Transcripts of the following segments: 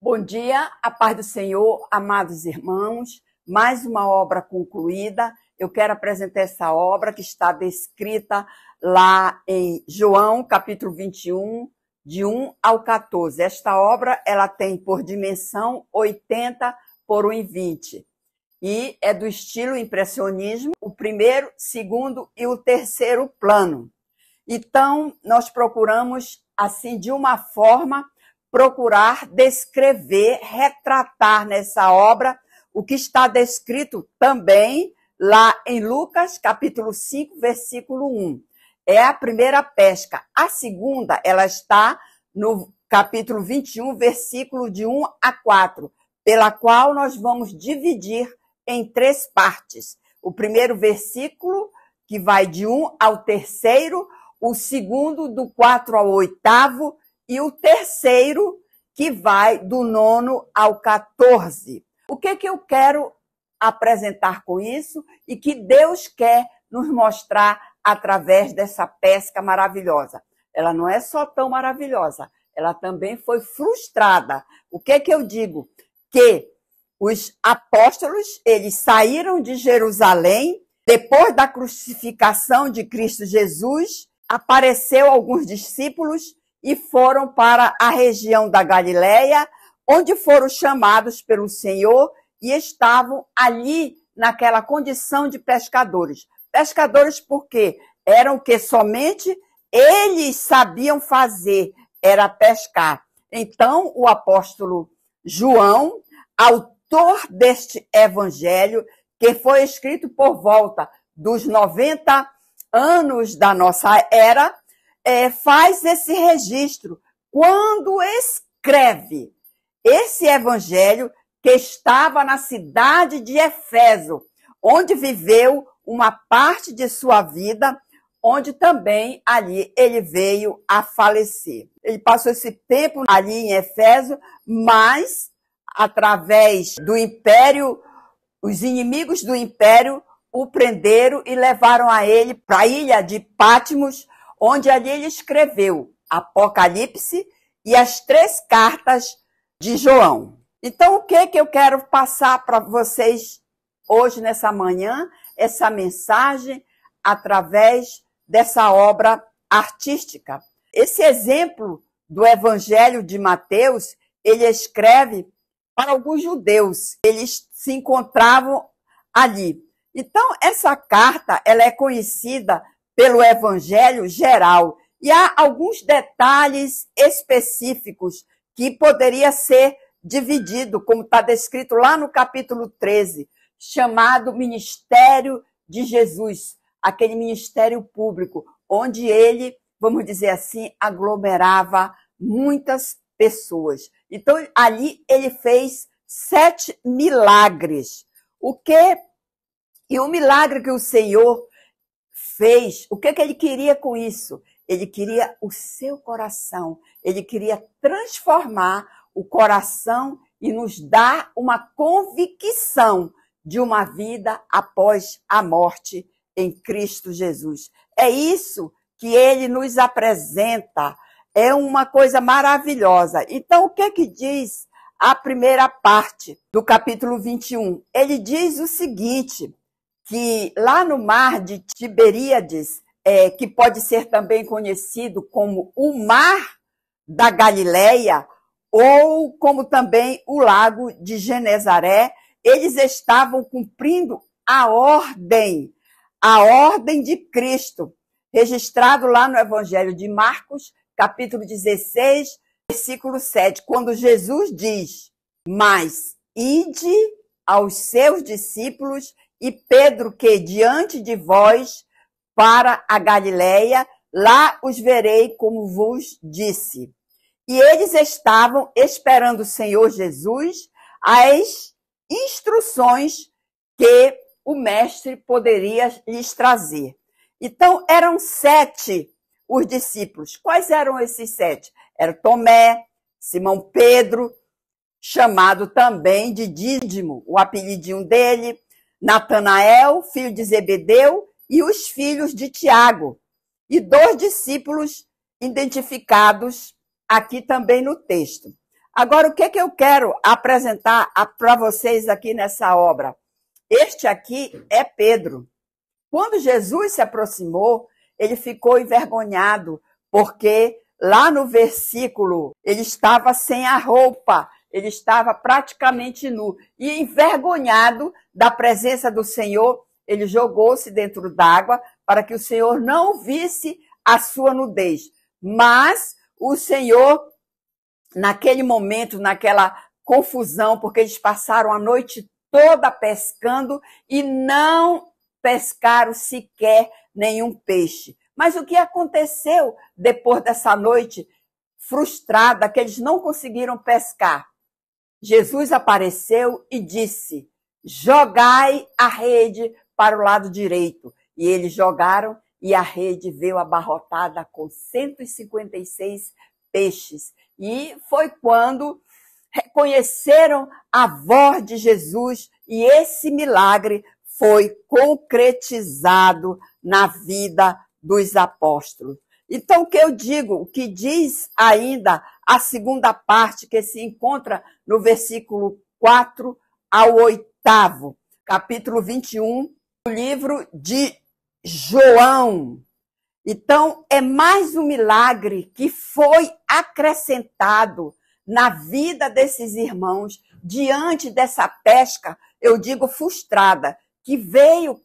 Bom dia, a paz do Senhor, amados irmãos. Mais uma obra concluída. Eu quero apresentar essa obra que está descrita lá em João, capítulo 21, de 1 ao 14. Esta obra ela tem por dimensão 80 por 1,20 e é do estilo impressionismo, o primeiro, segundo e o terceiro plano. Então, nós procuramos, assim, de uma forma, procurar descrever, retratar nessa obra o que está descrito também lá em Lucas, capítulo 5, versículo 1. É a primeira pesca. A segunda, ela está no capítulo 21, versículo de 1 a 4, pela qual nós vamos dividir em 3 partes. O primeiro versículo, que vai de 1 ao terceiro, o segundo do 4 ao 8º, e o terceiro, que vai do 9 ao 14. O que eu quero apresentar com isso e que Deus quer nos mostrar através dessa pesca maravilhosa? Ela não é só tão maravilhosa, ela também foi frustrada. O que eu digo? Que os apóstolos, eles saíram de Jerusalém depois da crucificação de Cristo Jesus, apareceu alguns discípulos e foram para a região da Galileia, onde foram chamados pelo Senhor e estavam ali naquela condição de pescadores. Pescadores porque eram o que somente eles sabiam fazer, era pescar. Então, o apóstolo João, autor deste evangelho, que foi escrito por volta dos 90 anos da nossa era, faz esse registro quando escreve esse evangelho que estava na cidade de Éfeso, onde viveu uma parte de sua vida, onde também ali ele veio a falecer. Ele passou esse tempo ali em Éfeso, mas através do império, os inimigos do império o prenderam e levaram a ele para a ilha de Patmos, onde ali ele escreveu Apocalipse e as 3 cartas de João. Então, o que eu quero passar para vocês hoje, nessa manhã, essa mensagem através dessa obra artística. Esse exemplo do Evangelho de Mateus, ele escreve para alguns judeus. Eles se encontravam ali. Então, essa carta, ela é conhecida pelo Evangelho geral. E há alguns detalhes específicos que poderia ser dividido, como está descrito lá no capítulo 13, chamado Ministério de Jesus, aquele ministério público, onde ele, vamos dizer assim, aglomerava muitas pessoas. Então, ali ele fez 7 milagres. E o milagre que o Senhor fez, o que ele queria com isso? Ele queria o seu coração, ele queria transformar o coração e nos dar uma convicção de uma vida após a morte em Cristo Jesus. É isso que ele nos apresenta, é uma coisa maravilhosa. Então, o que diz a primeira parte do capítulo 21? Ele diz o seguinte, que lá no mar de Tiberíades, que pode ser também conhecido como o mar da Galileia, ou como também o lago de Genezaré, eles estavam cumprindo a ordem de Cristo, registrado lá no Evangelho de Marcos, capítulo 16, versículo 7, quando Jesus diz: mas ide aos seus discípulos e Pedro, que diante de vós para a Galileia, lá os verei como vos disse. E eles estavam esperando o Senhor Jesus, as instruções que o mestre poderia lhes trazer. Então, eram 7 os discípulos. Quais eram esses 7? Era Tomé, Simão Pedro, chamado também de Dídimo, o apelidinho dele, Natanael, filho de Zebedeu, e os filhos de Tiago, e 2 discípulos identificados aqui também no texto. Agora, o que eu quero apresentar para vocês aqui nessa obra? Este aqui é Pedro. Quando Jesus se aproximou, ele ficou envergonhado, porque lá no versículo, ele estava sem a roupa, ele estava praticamente nu. E envergonhado da presença do Senhor, ele jogou-se dentro d'água para que o Senhor não visse a sua nudez. Mas o Senhor, naquele momento, naquela confusão, porque eles passaram a noite toda pescando e não pescaram sequer nenhum peixe. Mas o que aconteceu depois dessa noite frustrada, que eles não conseguiram pescar? Jesus apareceu e disse: jogai a rede para o lado direito. E eles jogaram e a rede veio abarrotada com 156 peixes. E foi quando reconheceram a voz de Jesus e esse milagre foi concretizado na vida dos apóstolos. Então, o que eu digo, o que diz ainda a segunda parte, que se encontra no versículo 4 ao 8º, capítulo 21, do livro de João. Então, é mais um milagre que foi acrescentado na vida desses irmãos diante dessa pesca, eu digo frustrada, que veio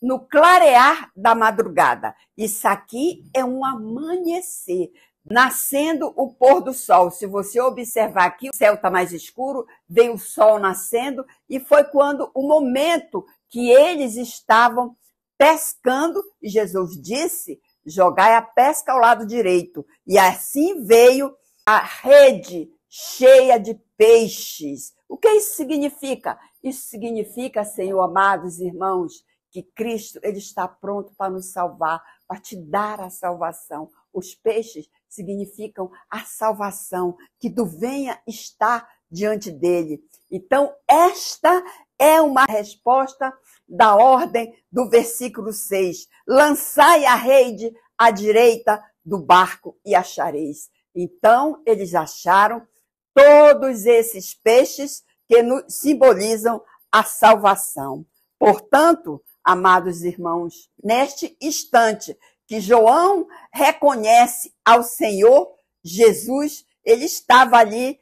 no clarear da madrugada. Isso aqui é um amanhecer, nascendo o pôr do sol. Se você observar aqui, o céu está mais escuro, veio o sol nascendo, e foi quando o momento que eles estavam pescando, e Jesus disse: jogai a pesca ao lado direito. E assim veio a rede cheia de peixes. O que isso significa? Isso significa, Senhor, amados irmãos, que Cristo, ele está pronto para nos salvar, para te dar a salvação. Os peixes significam a salvação, que tu venha estar diante dele. Então, esta é uma resposta da ordem do versículo 6. Lançai a rede à direita do barco e achareis. Então, eles acharam todos esses peixes que simbolizam a salvação. Portanto, amados irmãos, neste instante que João reconhece ao Senhor Jesus, ele estava ali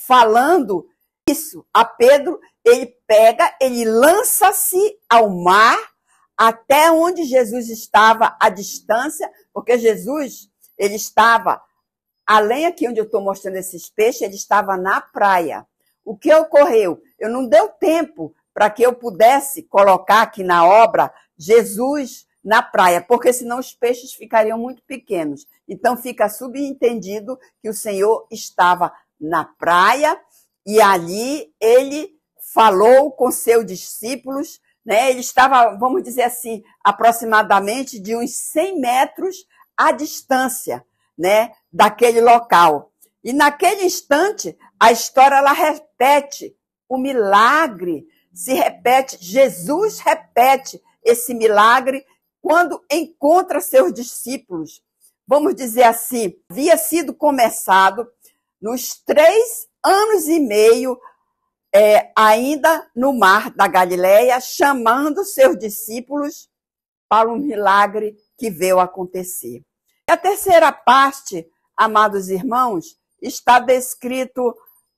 falando isso a Pedro. Ele pega, ele lança-se ao mar até onde Jesus estava à distância, porque Jesus, ele estava, além aqui onde eu estou mostrando esses peixes, ele estava na praia. O que ocorreu? Eu não deu tempo para que eu pudesse colocar aqui na obra Jesus na praia, porque senão os peixes ficariam muito pequenos. Então fica subentendido que o Senhor estava na praia e ali ele falou com seus discípulos, né? Ele estava, vamos dizer assim, aproximadamente de uns 100 metros à distância, né, daquele local. E naquele instante, a história ela repete, o milagre se repete, Jesus repete esse milagre quando encontra seus discípulos. Vamos dizer assim, havia sido começado nos 3 anos e meio, ainda no mar da Galileia, chamando seus discípulos para um milagre que veio acontecer. A terceira parte, amados irmãos, está descrito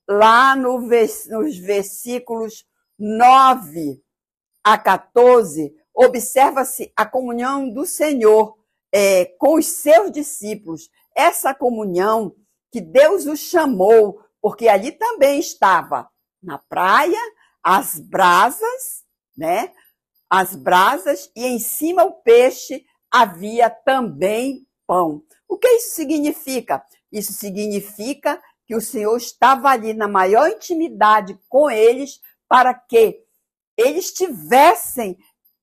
lá nos versículos 9 a 14. Observa-se a comunhão do Senhor com os seus discípulos. Essa comunhão que Deus os chamou, porque ali também estava na praia as brasas, né? As brasas, e em cima o peixe havia também pão. O que isso significa? Isso significa que o Senhor estava ali na maior intimidade com eles para que eles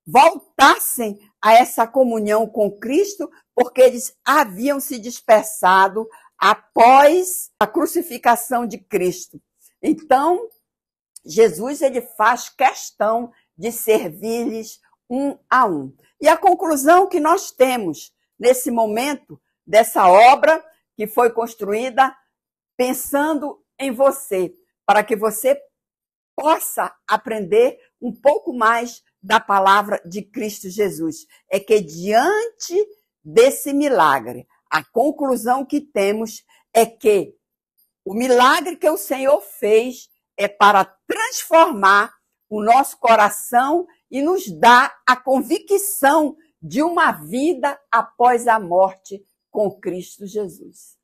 voltassem a essa comunhão com Cristo, porque eles haviam se dispersado após a crucificação de Cristo. Então, Jesus ele faz questão de servir-lhes um a um. E a conclusão que nós temos nesse momento dessa obra que foi construída pensando em você, para que você possa aprender um pouco mais da palavra de Cristo Jesus. É que diante desse milagre, a conclusão que temos é que o milagre que o Senhor fez é para transformar o nosso coração e nos dar a convicção de uma vida após a morte com Cristo Jesus.